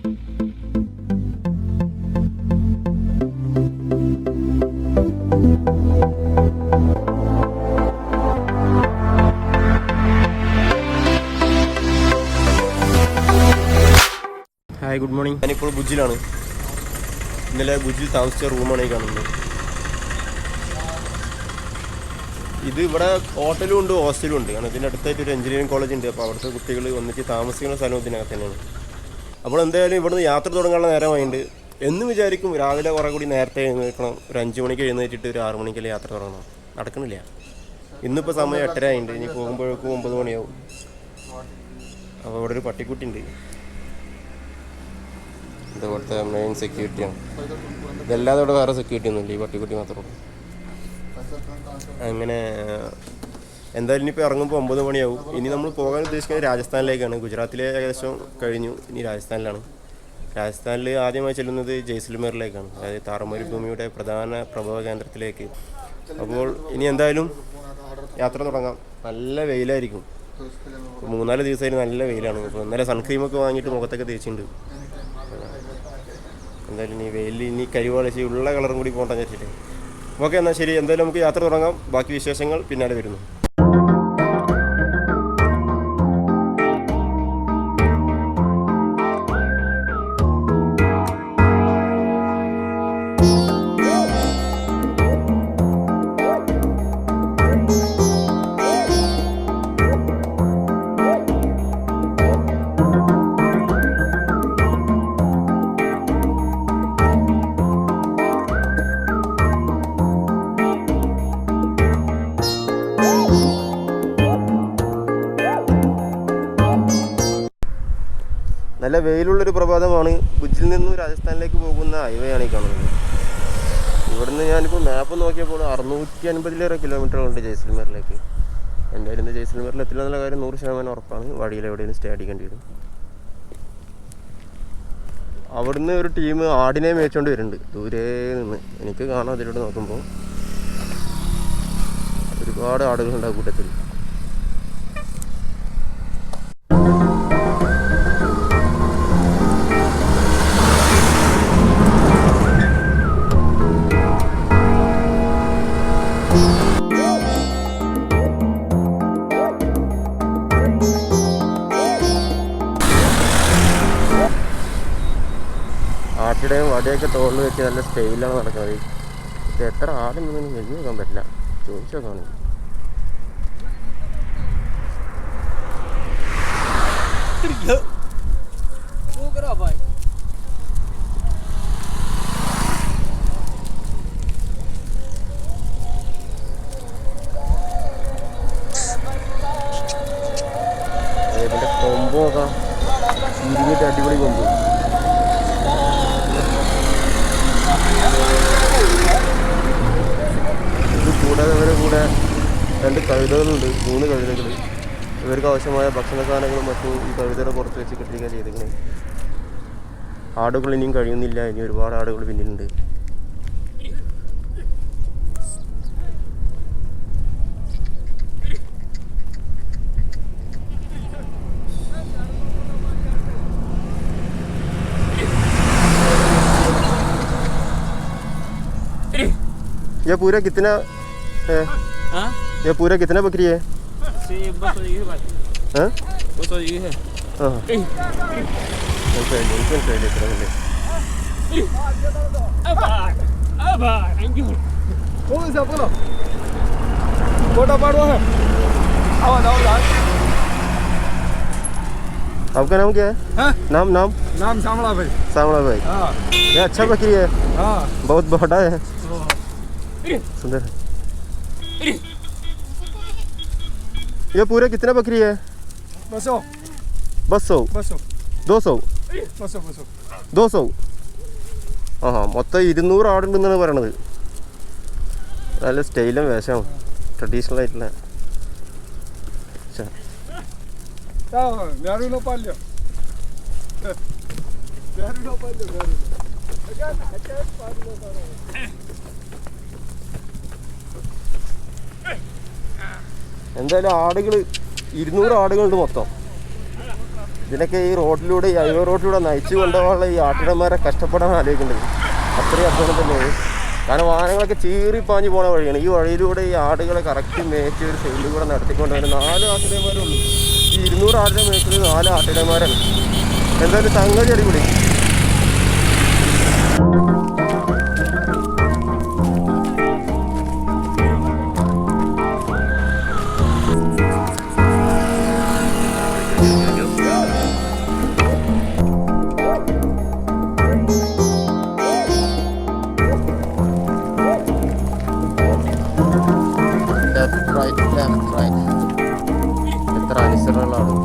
Hi, good morning. ഞാനിപ്പോൾ ഭുജിലാണ്. ഇന്നലെ ഭുജിൽ താമസിച്ച റൂമാണ് ഈ കാണുന്നത്. ഇത് ഇവിടെ ഹോട്ടലും ഉണ്ട്, ഹോസ്റ്റലും ഉണ്ട്. കാരണം ഇതിൻ്റെ അടുത്തായിട്ട് ഒരു എഞ്ചിനീയറിംഗ് കോളേജ് ഉണ്ട്. അപ്പോൾ അവിടുത്തെ കുട്ടികൾ വന്നിട്ട് താമസിക്കുന്ന സ്ഥലം ഇതിനകത്ത് തന്നെയാണ്. അപ്പോൾ എന്തായാലും ഇവിടുന്ന് യാത്ര തുടങ്ങാനുള്ള നേരമായിട്ടുണ്ട്. എന്നും വിചാരിക്കും രാവിലെ കുറേ കൂടി നേരത്തെ എഴുന്നേൽക്കണം, ഒരു 5 മണിക്ക് എഴുന്നേറ്റിട്ട് ഒരു 6 മണിക്കല്ലേ യാത്ര തുടങ്ങണം. നടക്കണില്ല. ഇന്നിപ്പോൾ സമയം 8:30 ആയിട്ടുണ്ട്. ഇനി പോകുമ്പോഴേക്കും 9 മണിയാവും. അപ്പോൾ ഇവിടെ ഒരു പട്ടിക്കുട്ടി ഉണ്ട്. ഇവിടുത്തെ മെയിൻ സെക്യൂരിറ്റിയാണ്. ഇതല്ലാതെ ഇവിടെ വേറെ സെക്യൂരിറ്റി ഒന്നുമില്ല, ഈ പട്ടിക്കുട്ടി മാത്രമേ. അങ്ങനെ എന്തായാലും ഇനിയിപ്പോൾ ഇറങ്ങുമ്പോൾ 9 മണിയാവും. ഇനി നമ്മൾ പോകാൻ ഉദ്ദേശിക്കുന്നത് രാജസ്ഥാനിലേക്കാണ്. ഗുജറാത്തിലെ ഏകദേശം കഴിഞ്ഞു, ഇനി രാജസ്ഥാനിലാണ്. രാജസ്ഥാനിൽ ആദ്യമായി ചെല്ലുന്നത് ജയ്സൽമേറിലേക്കാണ്, അതായത് താറമരുഭൂമിയുടെ പ്രധാന പ്രഭവ കേന്ദ്രത്തിലേക്ക്. അപ്പോൾ ഇനി എന്തായാലും യാത്ര തുടങ്ങാം. നല്ല വെയിലായിരിക്കും. 3-4 ദിവസമായിട്ട് നല്ല വെയിലാണ്. അപ്പോൾ ഇന്നലെ സൺക്രീമൊക്കെ വാങ്ങിയിട്ട് മുഖത്തൊക്കെ തേച്ചിട്ടുണ്ട്. എന്തായാലും ഇനി വെയിൽ ഇനി കരിവാളിച്ച് ഉള്ള കളറും കൂടി പോകണ്ടെന്ന് വെച്ചിട്ട്. ഓക്കെ, എന്നാൽ ശരി. എന്തായാലും നമുക്ക് യാത്ര തുടങ്ങാം. ബാക്കി വിശേഷങ്ങൾ പിന്നാലെ വരുന്നു. നല്ല വെയിലുള്ളൊരു പ്രഭാതമാണ്. ഭുജിൽ നിന്നും രാജസ്ഥാനിലേക്ക് പോകുന്ന ഹൈവേ ആണ് ഈ കാണുന്നത്. ഇവിടുന്ന് ഞാനിപ്പോൾ മാപ്പ് നോക്കിയപ്പോൾ 650 കിലോമീറ്ററുകളുണ്ട് ജയ്സൽമേറിലേക്ക്. എന്തായാലും ഇന്ന് ജയ്സൽമേറിൽ എത്തില്ല എന്നുള്ള കാര്യം 100% ഉറപ്പാണ്. വഴിയിൽ എവിടെയും സ്റ്റേ അടിക്കേണ്ടി വരും. അവിടുന്ന് ഒരു ടീം ആടിനെ മേയിച്ചുകൊണ്ട് വരുന്നുണ്ട് ദൂരെ നിന്ന്. എനിക്ക് കാണാം അതിലൂടെ നോക്കുമ്പോൾ ഒരുപാട് ആടുകളുണ്ടാവും കൂട്ടത്തിൽ. ആട്ടിയുടെയും വടിയൊക്കെ തോളിൽ വെച്ച് നല്ല സ്റ്റൈലാണ് നടക്കുന്നത്. ഇത് എത്ര ആടുന്നൊന്നും എഴുതി നോക്കാൻ പറ്റില്ല, ചോദിച്ചു നോക്കാണ്. ഇതിൻ്റെ കൊമ്പ് നോക്കാം, ഇരുന്നിട്ട് അടിപൊളി കൊമ്പ്. ഇത് കൂടാതെ ഇവരുടെ കൂടെ 2 കഴുതകളുണ്ട്, 3 കഴുതകൾ. ഇവർക്ക് ആവശ്യമായ ഭക്ഷണ സാധനങ്ങളും മറ്റും ഈ കഴുതയുടെ പുറത്ത് വെച്ച് കെട്ടിരിക്കാൻ ചെയ്തിരിക്കുന്നത്. ആടുകൾ ഇനിയും കഴിയുന്നില്ല, ഇനി ഒരുപാട് ആടുകൾ പിന്നിലുണ്ട്. ये पूरा कितना है? ये पूरा कितना बकरी है? हाँ? हाँ। आपका नाम क्या है? नाम सामला भाई। सामला भाई, ये अच्छा बकरी है। बहुत बड़ा है, सुंदर है। ये पूरे कितना बकरी है? 200 200. ആ മൊത്തം 200 ആടുണ്ടെന്നാണ് പറയണത്. നല്ല സ്റ്റൈലും വേഷവും ട്രഡീഷണൽ ആയിട്ടുള്ള. എന്തായാലും ആടുകൾ 200 ആടുകളുണ്ട് മൊത്തം. ഇതിനൊക്കെ ഈ റോഡിലൂടെ, ഈ ഹൈവേ റോഡിലൂടെ നയിച്ചു കൊണ്ടുപോകാനുള്ള ഈ ആട്ടിടന്മാരെ കഷ്ടപ്പെടാൻ ആലോചിക്കുന്നത് അത്രയും അധ്വാനം തന്നെയാണ്. കാരണം വാഹനങ്ങളൊക്കെ ചീറിപ്പാഞ്ഞ് പോണ വഴിയാണ്. ഈ വഴിയിലൂടെ ഈ ആടുകളെ കറക്റ്റ് മേച്ച് ഒരു സൈഡിൽ കൂടെ നടത്തിക്കൊണ്ട് വരുന്നത് 4 ആട്ടിടന്മാരേ ഉള്ളൂ. ഈ 200 ആടിനെ മേയ്ക്കുന്നത് 4 ആട്ടിടന്മാരാണ്. എന്തായാലും സംഗതി അടിപൊളി. എത്ര അനുസരണകളാണ്.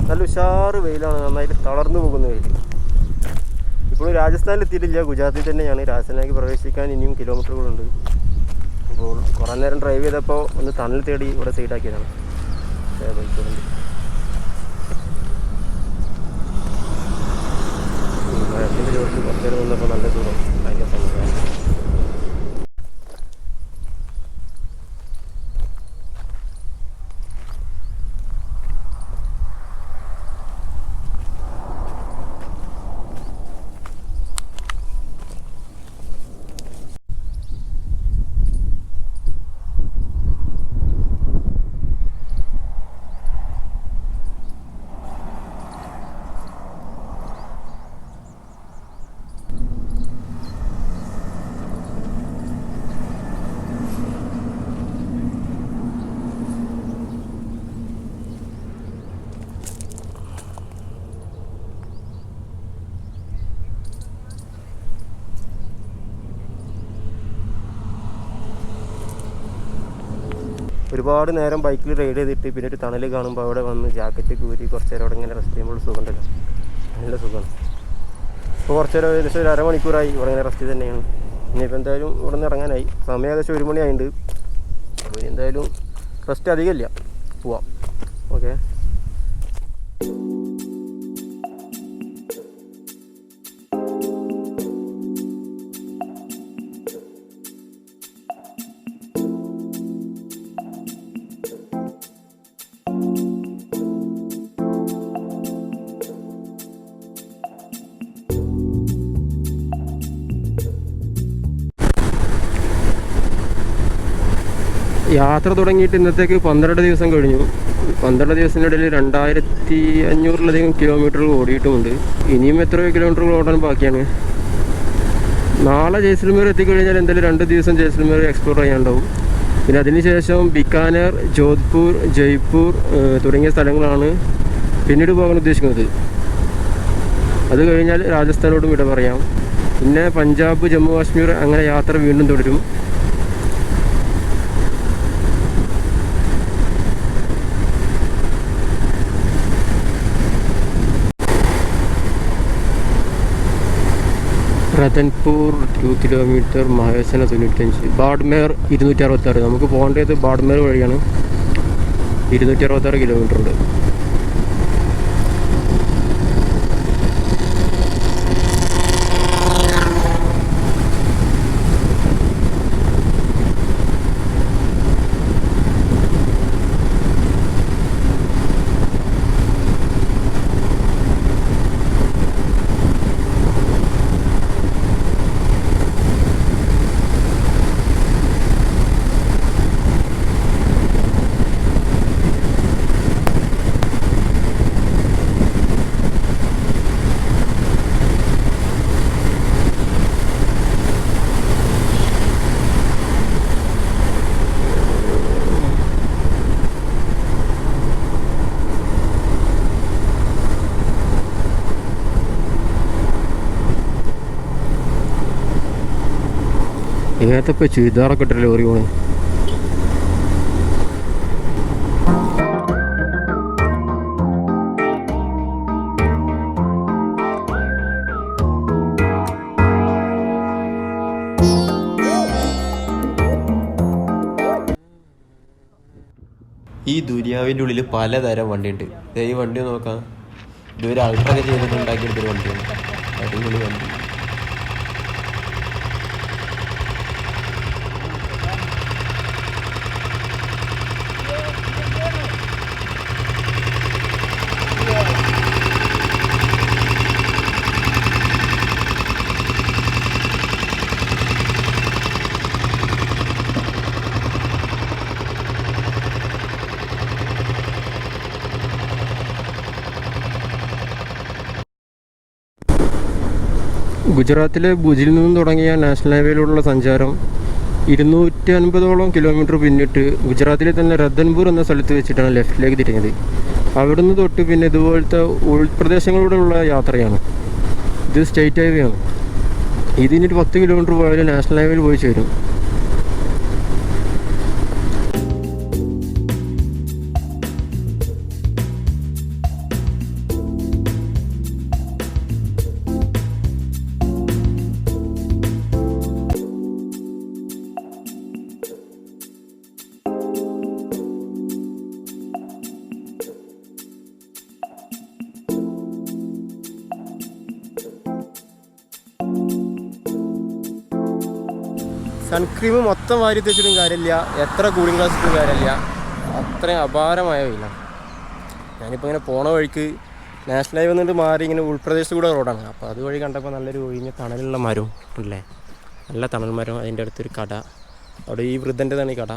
നല്ല ഉഷാറ് വെയിലാണ്, നന്നായിട്ട് തളർന്നു പോകുന്ന വെയിൽ. ഇപ്പോൾ രാജസ്ഥാനിൽ എത്തിയിട്ടില്ല, ഗുജറാത്തിൽ തന്നെയാണ്. രാജസ്ഥാനിലേക്ക് പ്രവേശിക്കാൻ ഇനിയും കിലോമീറ്ററുകളുണ്ട്. അപ്പോൾ കുറേ നേരം ഡ്രൈവ് ചെയ്തപ്പോൾ ഒന്ന് തണൽ തേടി ഇവിടെ സൈഡാക്കിയതാണ്. മഴത്തിൻ്റെ ചോട്ടിൽ കുറച്ച് നേരം നിന്നപ്പോൾ നല്ല സുഖം, ഭയങ്കര സന്തോഷം. ഒരുപാട് നേരം ബൈക്കിൽ റൈഡ് ചെയ്തിട്ട് പിന്നെ ഒരു തണൽ കാണുമ്പോൾ അവിടെ വന്ന് ജാക്കറ്റ് കൂരി കുറച്ച് നേരം അവിടെ ഇങ്ങനെ റെസ്റ്റ് ചെയ്യുമ്പോൾ സുഖം ഉണ്ടല്ലോ, നല്ല സുഖമാണ്. ഇപ്പോൾ കുറച്ച് നേരം ഏകദേശം ഒരു അരമണിക്കൂറായി ഇവിടെ ഇങ്ങനെ റെസ്റ്റ് തന്നെയാണ്. ഇനിയിപ്പോൾ എന്തായാലും ഇവിടെ നിന്ന് ഇറങ്ങാനായി, സമയം ഏകദേശം 1 മണിയായിട്ടുണ്ട്. അപ്പോൾ ഇനി എന്തായാലും റെസ്റ്റ് അധികമില്ല, പോവാം. ഓക്കെ. യാത്ര തുടങ്ങിയിട്ട് ഇന്നത്തേക്ക് 12 ദിവസം കഴിഞ്ഞു. 12 ദിവസത്തിനിടയിൽ 2500-ലധികം കിലോമീറ്ററുകൾ ഓടിയിട്ടുമുണ്ട്. ഇനിയും എത്രയോ കിലോമീറ്ററുകൾ ഓടാൻ ബാക്കിയാണ്. നാളെ ജയ്സൽമേർ എത്തിക്കഴിഞ്ഞാൽ എന്തായാലും 2 ദിവസം ജയ്സൽമേർ എക്സ്പ്ലോർ ചെയ്യാനുണ്ടാവും. പിന്നെ അതിനുശേഷം ബിക്കാനേർ, ജോധ്പൂർ, ജയ്പൂർ തുടങ്ങിയ സ്ഥലങ്ങളാണ് പിന്നീട് പോകാൻ ഉദ്ദേശിക്കുന്നത്. അത് കഴിഞ്ഞാൽ രാജസ്ഥാനോടും വിട പറയാം. പിന്നെ പഞ്ചാബ്, ജമ്മു കാശ്മീർ അങ്ങനെ യാത്ര വീണ്ടും തുടരും. റതൻപൂർ 2 കിലോമീറ്റർ, മഹേസന 95, ബാഡ്മേർ 266. നമുക്ക് പോകേണ്ടത് ബാഡ്മേർ വഴിയാണ്. 266 കിലോമീറ്റർ ഉണ്ട്. ഇതിനകത്തിപ്പോൾ ചുരിദാറൊക്കെ ഇട്ടല്ലേ ലോറി പോണേ. ഈ ദുനിയാവിൻ്റെ ഉള്ളിൽ പലതരം വണ്ടിയുണ്ട്. ഈ വണ്ടി നോക്കാം, ഇതുവരെ അൾട്രൊക്കെ ചെയ്തിട്ട് ഉണ്ടാക്കിയെടുത്തൊരു വണ്ടിയാണ്. അടിപൊളി വണ്ടി. ഗുജറാത്തിലെ ഭുജിൽ നിന്നും തുടങ്ങിയ നാഷണൽ ഹൈവേയിലുള്ള സഞ്ചാരം 250ഓളം കിലോമീറ്റർ പിന്നിട്ട് ഗുജറാത്തിലെ തന്നെ റതൻപൂർ എന്ന സ്ഥലത്ത് വെച്ചിട്ടാണ് ലെഫ്റ്റിലേക്ക് തിരിഞ്ഞത്. അവിടുന്ന് തൊട്ട് പിന്നെ ഇതുപോലത്തെ ഉൾപ്രദേശങ്ങളിലൂടെയുള്ള യാത്രയാണ്. ഇത് സ്റ്റേറ്റ് ഹൈവേ ആണ്. ഇതിനൊരു 10 കിലോമീറ്റർ പോയാലും നാഷണൽ ഹൈവേയിൽ പോയി ചേരും. സൺക്രീം മൊത്തം വാരി തേച്ചിട്ടും കാര്യമില്ല, എത്ര കൂളിംഗ് ഗ്ലാസ് ഇട്ടും കാര്യമില്ല. അത്രയും അപാരമായ വെയിലാണ്. ഞാനിപ്പോൾ ഇങ്ങനെ പോണ വഴിക്ക് നാഷണൽ ഹൈവേ വന്നിട്ട് മാറി ഇങ്ങനെ ഉൾപ്രദേശത്ത് കൂടെ റോഡാണ്. അപ്പോൾ അതുവഴി കണ്ടപ്പോൾ നല്ലൊരു ഒഴിഞ്ഞ തണലുള്ള മരവും അല്ലേ, നല്ല തണൽ മരം. അതിൻ്റെ അടുത്തൊരു കട, അവിടെ ഈ വൃദ്ധൻ്റെതാണ് ഈ കട.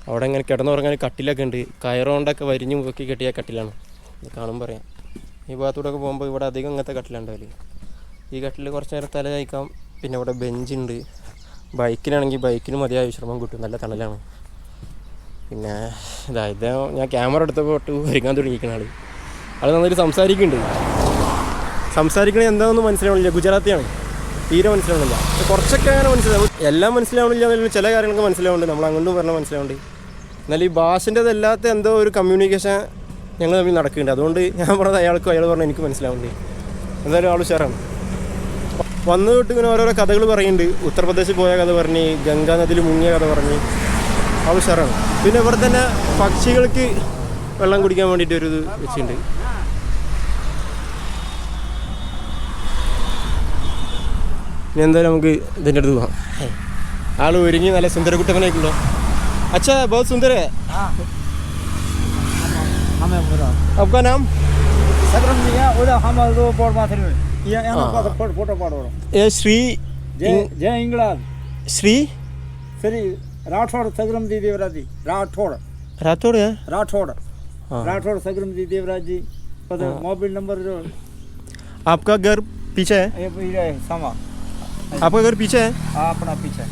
അവിടെ ഇങ്ങനെ കിടന്നുറങ്ങാൻ കട്ടിലൊക്കെ ഉണ്ട്. കയറുകൊണ്ടൊക്കെ വരിഞ്ഞ് മുക്കി കെട്ടിയ കട്ടിലാണ്. ഇത് കാണുമ്പോൾ പറയാം. ഈ ഭാഗത്തൂടെയൊക്കെ പോകുമ്പോൾ ഇവിടെ അധികം ഇങ്ങനത്തെ കട്ടിലുണ്ടാവില്ല. ഈ കട്ടിൽ കുറച്ച് നേരം തല കഴിക്കാം. പിന്നെ ഇവിടെ ബെഞ്ചുണ്ട്. ബൈക്കിനാണെങ്കിൽ ബൈക്കിന് മതിയായ വിശ്രമം കിട്ടും, നല്ല തണലാണ്. പിന്നെ ഇത് ഞാൻ ക്യാമറ എടുത്തപ്പോൾ തൊട്ട് വരിക്കാൻ തുടങ്ങിയിരിക്കുന്ന ആൾ നന്നായിട്ട് സംസാരിക്കുന്നുണ്ട്. സംസാരിക്കണത് എന്താണെന്ന് മനസ്സിലാവണില്ല. ഗുജറാത്തിയാണ്, തീരെ മനസ്സിലാവണില്ല. കുറച്ചൊക്കെ അങ്ങനെ മനസ്സിലാവും, എല്ലാം മനസ്സിലാവണില്ല എന്നല്ല, ചില കാര്യങ്ങളൊക്കെ മനസ്സിലാവുന്നുണ്ട്. നമ്മൾ അങ്ങോട്ടും പറഞ്ഞാൽ മനസ്സിലാവുന്നുണ്ട്. എന്നാൽ ഈ ഭാഷൻ്റെതല്ലാത്ത എന്തോ ഒരു കമ്മ്യൂണിക്കേഷൻ ഞങ്ങൾ തമ്മിൽ നടക്കുന്നുണ്ട്. അതുകൊണ്ട് ഞാൻ പറഞ്ഞത് അയാൾക്കും അയാൾ പറഞ്ഞാൽ എനിക്ക് മനസ്സിലാവുന്നുണ്ട്. എന്തായാലും ആൾ ഉഷാറാണ്. വന്നു തൊട്ട് ഇങ്ങനെ ഓരോരോ കഥകൾ പറയുന്നുണ്ട്. ഉത്തർപ്രദേശിൽ പോയ കഥ പറഞ്ഞ്, ഗംഗാ നദിയിൽ മുങ്ങിയ കഥ പറഞ്ഞ്, ആൾ ഉഷാറാണ്. പിന്നെ ഇവിടെ തന്നെ പക്ഷികൾക്ക് വെള്ളം കുടിക്കാൻ വേണ്ടിയിട്ട് ഒരു ഇത് വെച്ചിട്ടുണ്ട്. ഇനി എന്തായാലും നമുക്ക് ഇതിൻ്റെ അടുത്ത് പോകാം. ആൾ ഒരുങ്ങി നല്ല സുന്ദരകുട്ടപ്പനായിട്ടുണ്ടോ? അച്ഛാ बहुत सुंदर है. आपका नाम? ये श्री जय इंग्लैंड श्री श्री राठौड़ सगरम जी देवराज जी. राठौड़ राठौड़ है. राठौड़ राठौड़ सगरम जी देवराज जी. मोबाइल नंबर जो आपका घर पीछे है? ये समा आपका घर पीछे है? अपना पीछे.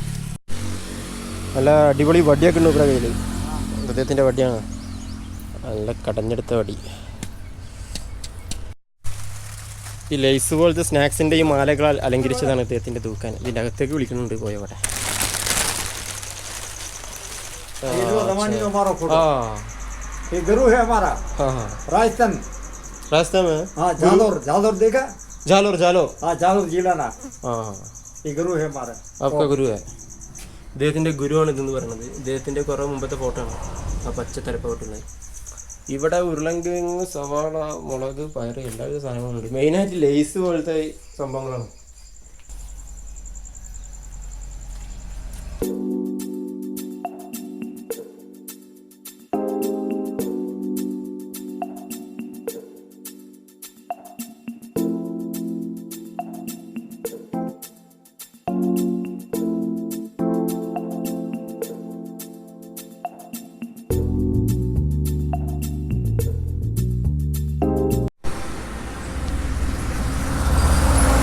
നല്ല അടിപൊളി വടിയൊക്കെ ഉണ്ട് ഇവിടെ കയ്യിൽ. ഹൃദയത്തിൻ്റെ വടിയാണ്, നല്ല കടഞ്ഞെടുത്ത വടി. ഈ ലേസ് പോലത്തെ സ്നാക്സിൻ്റെ ഈ മാലകളാൽ അലങ്കരിച്ചതാണ് അദ്ദേഹത്തിൻ്റെ തൂക്കാൻ. ഇതിൻ്റെ അകത്തേക്ക് വിളിക്കുന്നുണ്ട് പോയവിടെ. राजस्थान रास्ता में झालोर झालोर देखा. ജാലോർ ജാലോ हाँ जालोर जिला ना ആ ये गुरु है हमारा आपका ഗുരു ഇദ്ദേഹത്തിൻ്റെ ഗുരുവാണ് ഇതെന്ന് പറയുന്നത്. ഇദ്ദേഹത്തിൻ്റെ കുറേ മുമ്പത്തെ ഫോട്ടോ ആണ് ആ പച്ച തലപ്പോട്ടുള്ളത്. ഇവിടെ ഉരുളൻകിഴങ്ങ്, സവാള, മുളക്, പയർ എല്ലാവിധ സാധനങ്ങളുണ്ട്. മെയിനായിട്ട് ലേസ് പോലത്തെ സംഭവങ്ങളാണ്.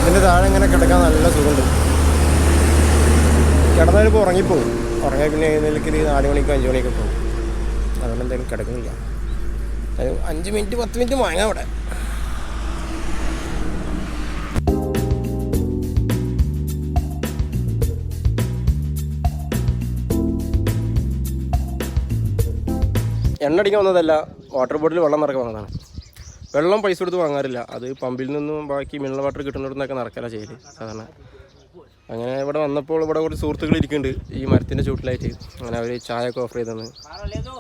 ഇതിൻ്റെ താഴെ ഇങ്ങനെ കിടക്കാൻ നല്ല സുഖമുണ്ട്. കിടന്നാലിപ്പോൾ ഉറങ്ങിപ്പോവും. ഉറങ്ങിയാൽ പിന്നെ എഴുന്നേൽക്ക് 4 മണിക്കോ 5 മണിക്കോ പോകും. അതുകൊണ്ട് എന്തായാലും കിടക്കുന്നില്ല. അത് 5 മിനിറ്റ് 10 മിനിറ്റ് വാങ്ങാം അവിടെ. എണ്ണ അടിക്കാൻ വന്നതല്ല, വാട്ടർ ബോട്ടിൽ വെള്ളം നിറക്കാൻ വന്നതാണ്. വെള്ളം പൈസ കൊടുത്ത് വാങ്ങാറില്ല. അത് പമ്പിൽ നിന്നും ബാക്കി മിനറൽ വാട്ടർ കിട്ടുന്നിടത്തുനിന്നൊക്കെ നടക്കല ചെയ്യല് സാധാരണ. അങ്ങനെ ഇവിടെ വന്നപ്പോൾ ഇവിടെ കുറച്ച് സുഹൃത്തുക്കൾ ഇരിക്കുന്നുണ്ട് ഈ മരത്തിൻ്റെ ചൂട്ടിലായിട്ട്. അങ്ങനെ അവർ ചായ ഒക്കെ ഓഫർ ചെയ്ത് തന്ന്,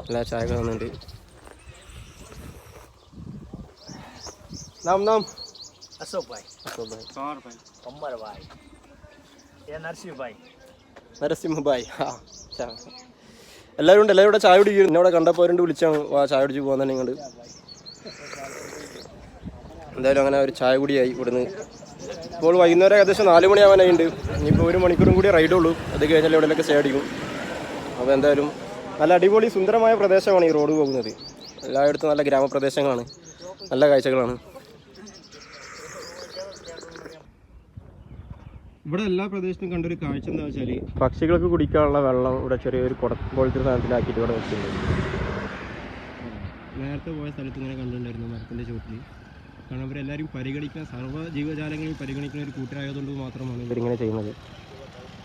എല്ലാ ചായ ഒക്കെ തന്നിട്ടുണ്ട്. നാം നാം अशोक भाई कौन भाई कमर भाई ये नरसिंह भाई നരസിംഹ ഭായ്. എല്ലാവരും ഉണ്ട്. എല്ലാവരും ഇവിടെ ചായ കുടിക്കും. എന്നെ ഇവിടെ കണ്ടപ്പോൾ അവരുണ്ട് വിളിച്ചാണ് ചായ കുടിച്ച് പോകാൻ തന്നെ ഇങ്ങോട്ട്. എന്തായാലും അങ്ങനെ ഒരു ചായ കൂടിയായി ഇവിടുന്ന്. ഇപ്പോൾ വൈകുന്നേരം ഏകദേശം 4 മണിയാവാനായിട്ടുണ്ട്. ഇനിയിപ്പോൾ 1 മണിക്കൂറും കൂടി റൈഡുള്ളൂ. അത് കഴിഞ്ഞാൽ ഇവിടെയൊക്കെ സ്റ്റേ അടിക്കും. അപ്പോൾ എന്തായാലും നല്ല അടിപൊളി സുന്ദരമായ പ്രദേശമാണ് ഈ റോഡ് പോകുന്നത്. എല്ലായിടത്തും നല്ല ഗ്രാമപ്രദേശങ്ങളാണ്, നല്ല കാഴ്ചകളാണ്. ഇവിടെ എല്ലാ പ്രദേശത്തും കണ്ടൊരു കാഴ്ച എന്താ വെച്ചാൽ പക്ഷികൾക്ക് കുടിക്കാനുള്ള വെള്ളം ഇവിടെ ചെറിയൊരു കുട പോലത്തെ സാധനത്തിലാക്കിയിട്ട് ഇവിടെ വെച്ചിട്ടുണ്ട്. നേരത്തെ പോയ സ്ഥലത്ത് ഇങ്ങനെ കണ്ടിട്ടുണ്ടായിരുന്നു മരത്തിൻ്റെ ചുവട്ടിൽ. കാരണം ഇവരെല്ലാവരും പരിഗണിക്കുന്ന സർവ്വ ജീവജാലങ്ങളെയും പരിഗണിക്കുന്ന ഒരു കൂട്ടരായതുകൊണ്ട് മാത്രമാണ് ഇവരിങ്ങനെ ചെയ്യുന്നത്.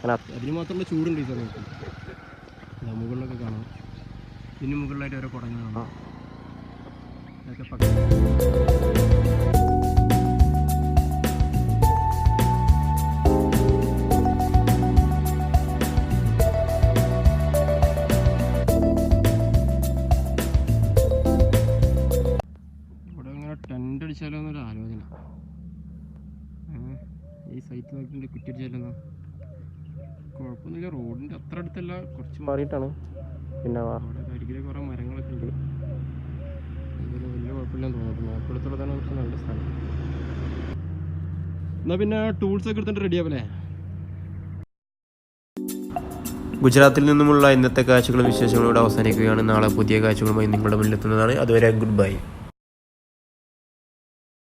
കാരണം അതിന് മാത്രമുള്ള ചൂടുണ്ട് ഈ സമയത്ത്. മുകളിലൊക്കെ കാണാം. ഇതിന് മുകളിലായിട്ട് ഓരോ കുടങ്ങൾ കാണാം. അതൊക്കെ പക്ഷി ടെൻ്റ് അടിച്ചാലോ എന്നൊരു ആലോചന. ഈ സൈറ്റ് നോക്കിയിട്ട് കുറ്റിയടിച്ചാലോ? കുഴപ്പമൊന്നുമില്ല. റോഡിൻ്റെ അത്ര അടുത്തല്ല, കുറച്ച് മാറിയിട്ടാണ്. പിന്നെ അവിടെ അരികിലെ കുറേ മരങ്ങളൊക്കെ ഉണ്ട്. അതൊരു വലിയ കുഴപ്പമില്ലെന്ന് തോന്നുന്നു. മേപ്പെടുത്തുള്ള തന്നെ കുറച്ച് നല്ല സ്ഥലം. എന്നാൽ പിന്നെ ടൂൾസൊക്കെ എടുത്തിട്ട് റെഡിയാവല്ലേ? ഗുജറാത്തിൽ നിന്നുമുള്ള ഇന്നത്തെ കാഴ്ചകളും വിശേഷങ്ങളും ഇവിടെ അവസാനിക്കുകയാണ്. നാളെ പുതിയ കാഴ്ചകളുമായി നിങ്ങളുടെ മുന്നിലെത്തുന്നതാണ്. അതുവരെ ഗുഡ് ബൈ.